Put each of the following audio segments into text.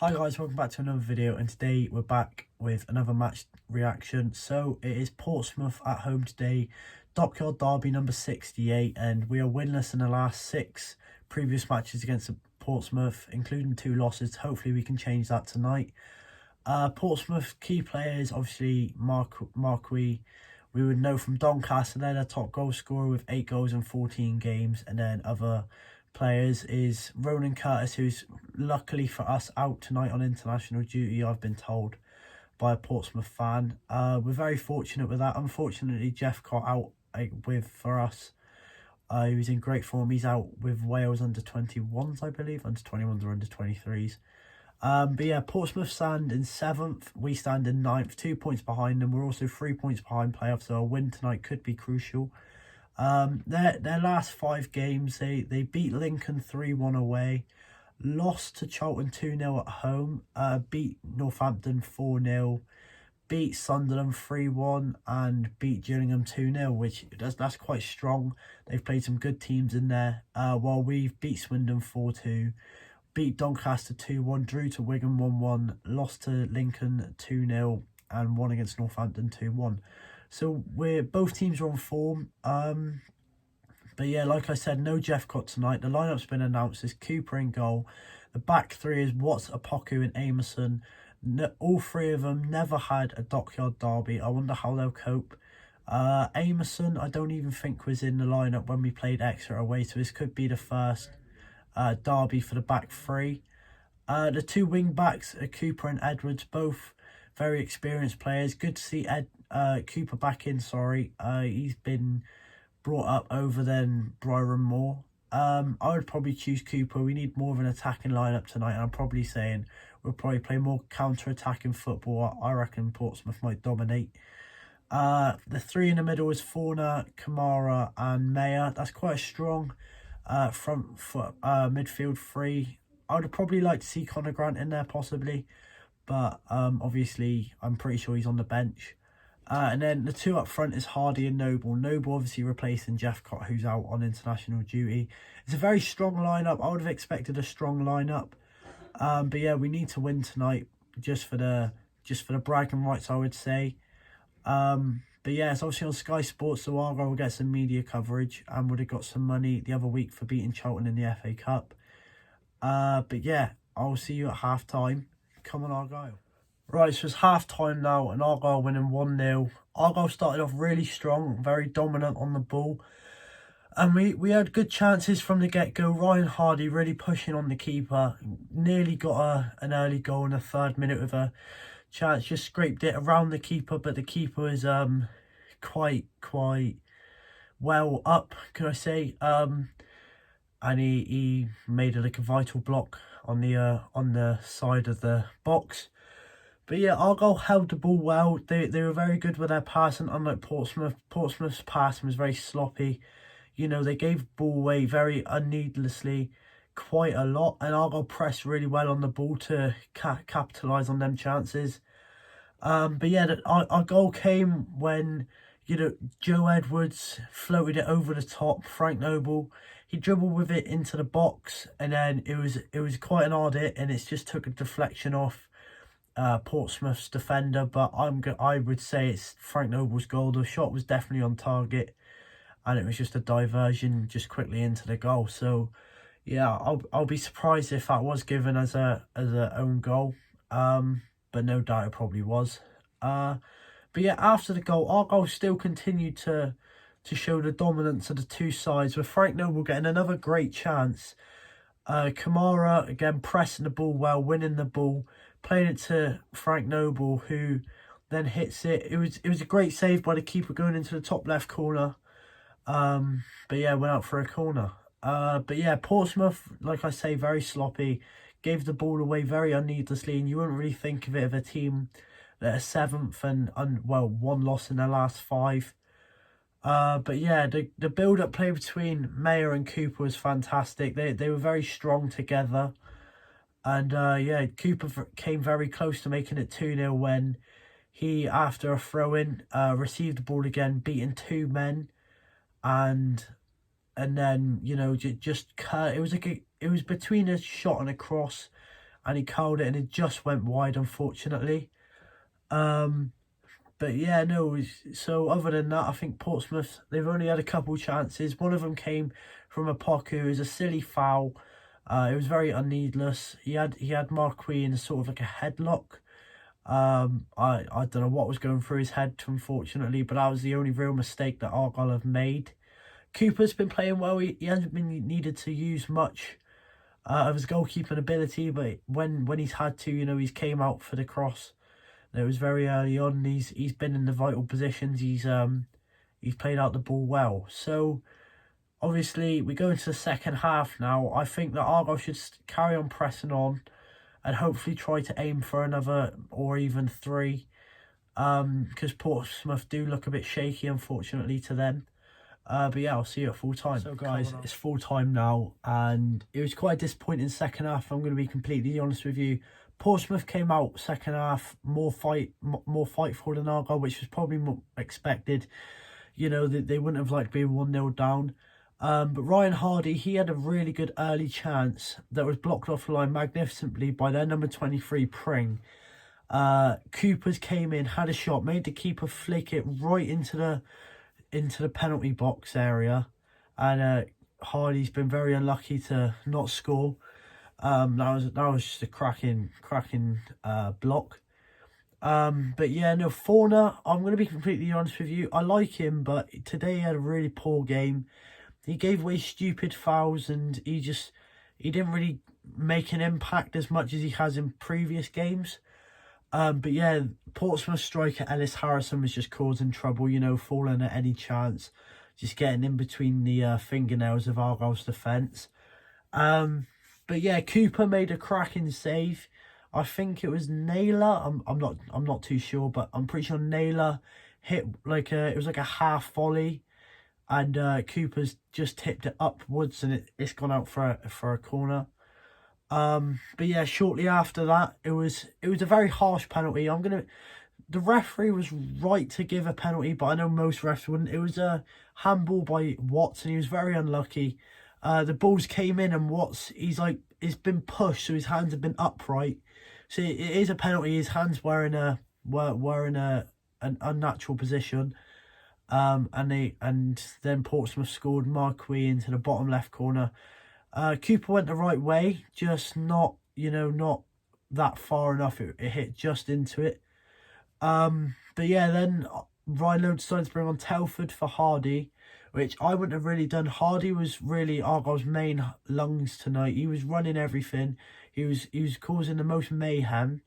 Hi guys, welcome back to another video, and today we're back with another match reaction. So it is Portsmouth at home today, Dockyard derby number 68, and we are winless in the last 6 previous matches against Portsmouth, including 2 losses. Hopefully we can change that tonight. Portsmouth key players, obviously Marquis, we would know from Doncaster, they're their top goal scorer with 8 goals in 14 games, and then other players is Ronan Curtis, who's luckily for us out tonight on international duty, I've been told by a Portsmouth fan. We're very fortunate with that. Unfortunately, Jeff got out for us. He was in great form. He's out with Wales under 21s, I believe, under 21s or under 23s. But yeah, Portsmouth stand in 7th, we stand in 9th, 2 points behind them. We're also 3 points behind playoffs, so a win tonight could be crucial. Their last 5 games, they beat Lincoln 3-1 away, lost to Charlton 2-0 at home, beat Northampton 4-0, beat Sunderland 3-1, and beat Gillingham 2-0, which that's quite strong. They've played some good teams in there, while we've beat Swindon 4-2, beat Doncaster 2-1, drew to Wigan 1-1, lost to Lincoln 2-0, and won against Northampton 2-1. So both teams are on form. But yeah, like I said, no Jeff Cott tonight. The lineup's been announced. There's Cooper in goal. The back 3 is Watts, Apoku and Amerson. All 3 of them never had a Dockyard derby. I wonder how they'll cope. Amerson, I don't even think was in the lineup when we played Exeter away, so this could be the first derby for the back 3. The 2 wing backs are Cooper and Edwards, both very experienced players. Good to see Cooper back in, he's been brought up over then Byron Moore. I would probably choose Cooper. We need more of an attacking lineup tonight, and I'm probably saying we'll probably play more counter-attacking football. I reckon Portsmouth might dominate. The 3 in the middle is Forner, Kamara and Mayer. That's quite a strong front foot midfield 3. I would probably like to see Connor Grant in there possibly, but obviously I'm pretty sure he's on the bench. And then the 2 up front is Hardy and Noble. Noble obviously replacing Jeff Cott, who's out on international duty. It's a very strong lineup. I would have expected a strong lineup. But yeah, we need to win tonight just for the bragging rights, I would say. But yeah, it's obviously on Sky Sports, so Argyle will get some media coverage and would have got some money the other week for beating Charlton in the FA Cup. But yeah, I'll see you at half time. Come on, Argyle. Right, so it's half time now, and Argyle winning 1-0. Argyle started off really strong, very dominant on the ball. And we had good chances from the get-go. Ryan Hardy really pushing on the keeper. Nearly got an early goal in the 3rd minute with a chance. Just scraped it around the keeper, but the keeper is quite well up, could I say. And he made a vital block on the side of the box. But yeah, Argyle held the ball well. They were very good with their passing, unlike Portsmouth. Portsmouth's passing was very sloppy. You know, they gave the ball away very unneedlessly quite a lot. And Argyle pressed really well on the ball to capitalise on them chances. But yeah, our goal came when, Joe Edwards floated it over the top. Frank Noble, he dribbled with it into the box. And then it was quite an odd hit, and it just took a deflection off Portsmouth's defender, but I would say it's Frank Noble's goal. The shot was definitely on target, and it was just a diversion just quickly into the goal. So yeah, I'll be surprised if that was given as a own goal, but no doubt it probably was. But yeah, after the goal, Argyle still continued to show the dominance of the 2 sides, with Frank Noble getting another great chance. Kamara again pressing the ball well, winning the ball, playing it to Frank Noble, who then hits it. It was a great save by the keeper going into the top left corner. But yeah, went out for a corner. But yeah, Portsmouth, like I say, very sloppy, gave the ball away very unneedlessly, and you wouldn't really think of it of a team that are 7th and 1 loss in their last 5. But yeah, the build-up play between Mayer and Cooper was fantastic. They were very strong together. And yeah, Cooper came very close to making it 2-0 when he, after a throw-in, received the ball again, beating 2 men. And then, just cut. It was between a shot and a cross. and he curled it and it just went wide, unfortunately. But yeah, no, so other than that, I think Portsmouth, they've only had a couple chances. One of them came from a Poku. It was a silly foul. It was very unneedless. He had Marquis in sort of like a headlock. I don't know what was going through his head, unfortunately, but that was the only real mistake that Argyle have made. Cooper's been playing well. He hasn't been needed to use much of his goalkeeping ability, but when he's had to, you know, he's came out for the cross. It was very early on. He's been in the vital positions. He's played out the ball well. So obviously we go into the second half now. I think that Argyle should carry on pressing on and hopefully try to aim for another or even 3. Because Portsmouth do look a bit shaky, unfortunately, to them. But yeah, I'll see you at full time. So guys, it's full time now, and it was quite a disappointing second half. I'm going to be completely honest with you. Portsmouth came out second half more fightful than Argyle, which was probably more expected. You know, they wouldn't have liked being 1-0 down. But Ryan Hardy, he had a really good early chance that was blocked off the line magnificently by their number 23, Pring. Coopers came in, had a shot, made the keeper flick it right into the penalty box area, and Hardy's been very unlucky to not score. That was just a cracking block. But yeah, no, Fauna, I'm going to be completely honest with you, I like him, but today he had a really poor game. He gave away stupid fouls, and he didn't really make an impact as much as he has in previous games. But yeah, Portsmouth striker Ellis Harrison was just causing trouble, you know, falling at any chance, just getting in between the fingernails of Argyle's defence. But yeah, Cooper made a cracking save. I think it was Naylor. I'm not too sure, but I'm pretty sure Naylor hit it was like a half volley, and Cooper's just tipped it upwards, and it's gone out for a corner. But yeah, shortly after that, it was a very harsh penalty. The referee was right to give a penalty, but I know most refs wouldn't. It was a handball by Watts, and he was very unlucky. The balls came in, and Watts, he's been pushed, so his hands have been upright. So it is a penalty. His hands were in an unnatural position. And then Portsmouth scored Marquis into the bottom left corner. Cooper went the right way, just not that far enough. It hit just into it. But yeah, then Ryan Lowe decided to bring on Telford for Hardy, which I wouldn't have really done. Hardy was really Argyle's main lungs tonight. He was running everything. He was causing the most mayhem,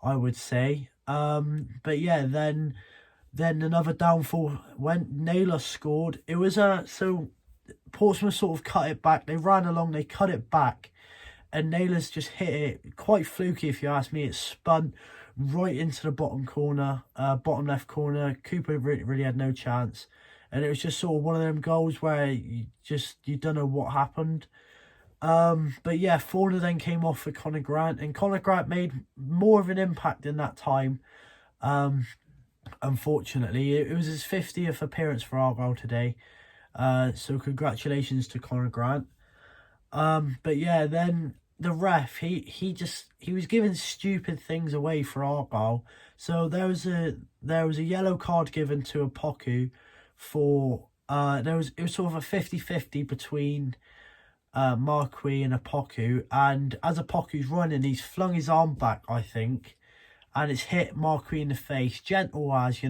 I would say. But yeah, then another downfall when Naylor scored. It was so Portsmouth sort of cut it back. They ran along, they cut it back, and Naylor's just hit it quite fluky, if you ask me. It spun right into the bottom bottom left corner. Cooper really had no chance, and it was just sort of one of them goals where you don't know what happened. But yeah, Fauna then came off for Conor Grant, and Conor Grant made more of an impact in that time. Unfortunately, it was his 50th appearance for Argyle today. So congratulations to Conor Grant. But yeah, then the ref, he was giving stupid things away for Argyle. So there was a yellow card given to a Poku for it was sort of a 50-50 between Marquis and a Poku, and as a Poku's running, he's flung his arm back, I think, and it's hit Marquis in the face, gentle as,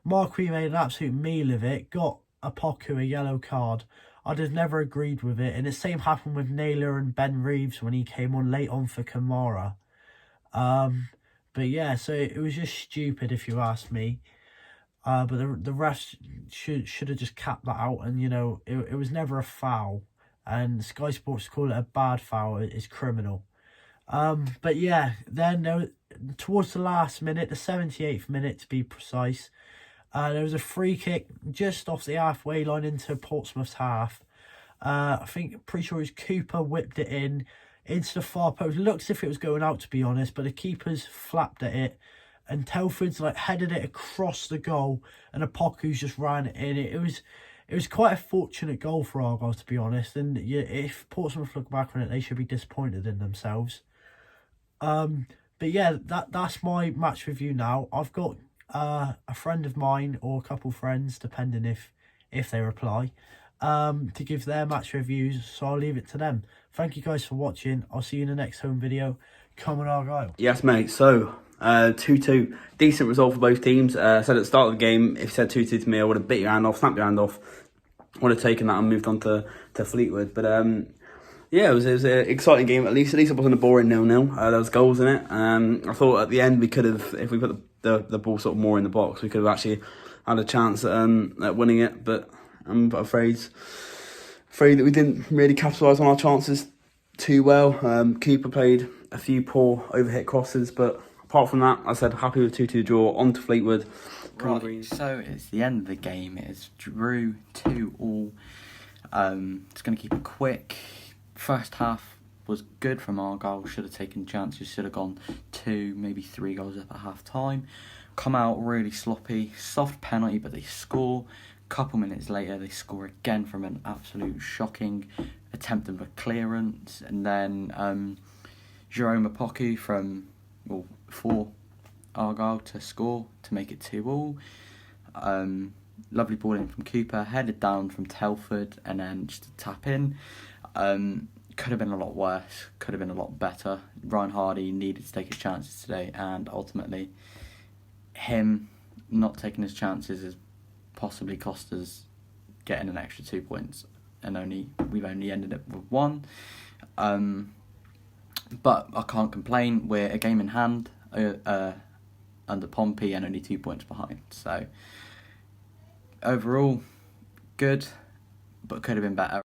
Marquis made an absolute meal of it, got a Poku a yellow card. I'd have never agreed with it, and the same happened with Naylor and Ben Reeves when he came on late on for Kamara. But yeah, so it was just stupid, if you ask me. But the refs should have just capped that out, and it was never a foul, and Sky Sports call it a bad foul. It's criminal. But yeah, then towards the last minute, the 78th minute to be precise, there was a free kick just off the halfway line into Portsmouth's half. Pretty sure it was Cooper whipped it into the far post. Looks as if it was going out, to be honest, but the keeper's flapped at it, and Telford's headed it across the goal, and Apoku's just ran it in. It was quite a fortunate goal for Argyle, to be honest, and if Portsmouth look back on it, they should be disappointed in themselves. But yeah, that's my match review now. I've got a friend of mine or a couple friends, depending if they reply, to give their match reviews, so I'll leave it to them. Thank you guys for watching. I'll see you in the next home video. Come on, Argyle. Yes, mate. So, 2-2. Decent result for both teams. I said at the start of the game, if you said 2-2 to me, I would have bit your hand off, snapped your hand off. Would have taken that and moved on to Fleetwood. But yeah, it was an exciting game. At least it wasn't a boring 0-0. There was goals in it. I thought at the end we could have, if we put the ball sort of more in the box, we could have actually had a chance at winning it. But I'm afraid that we didn't really capitalise on our chances too well. Cooper played a few poor overhit crosses, but apart from that, I said happy with 2-2 draw. On to Fleetwood. Right, so it's the end of the game. It's drew 2-2. It's going to keep it quick. First half was good from Argyle. Should have taken chances. Should have gone 2, maybe 3 goals up at half time. Come out really sloppy. Soft penalty, but they score. Couple minutes later, they score again from an absolute shocking attempt of a clearance, and then Jerome Apoku for Argyle to score to make it 2-2. Lovely ball in from Cooper, headed down from Telford, and then just a tap in. Could have been a lot worse, could have been a lot better. Ryan Hardy needed to take his chances today, and ultimately him not taking his chances has possibly cost us getting an extra 2 points, and we've only ended up with 1. But I can't complain. We're a game in hand under Pompey and only 2 points behind. So overall, good, but could have been better.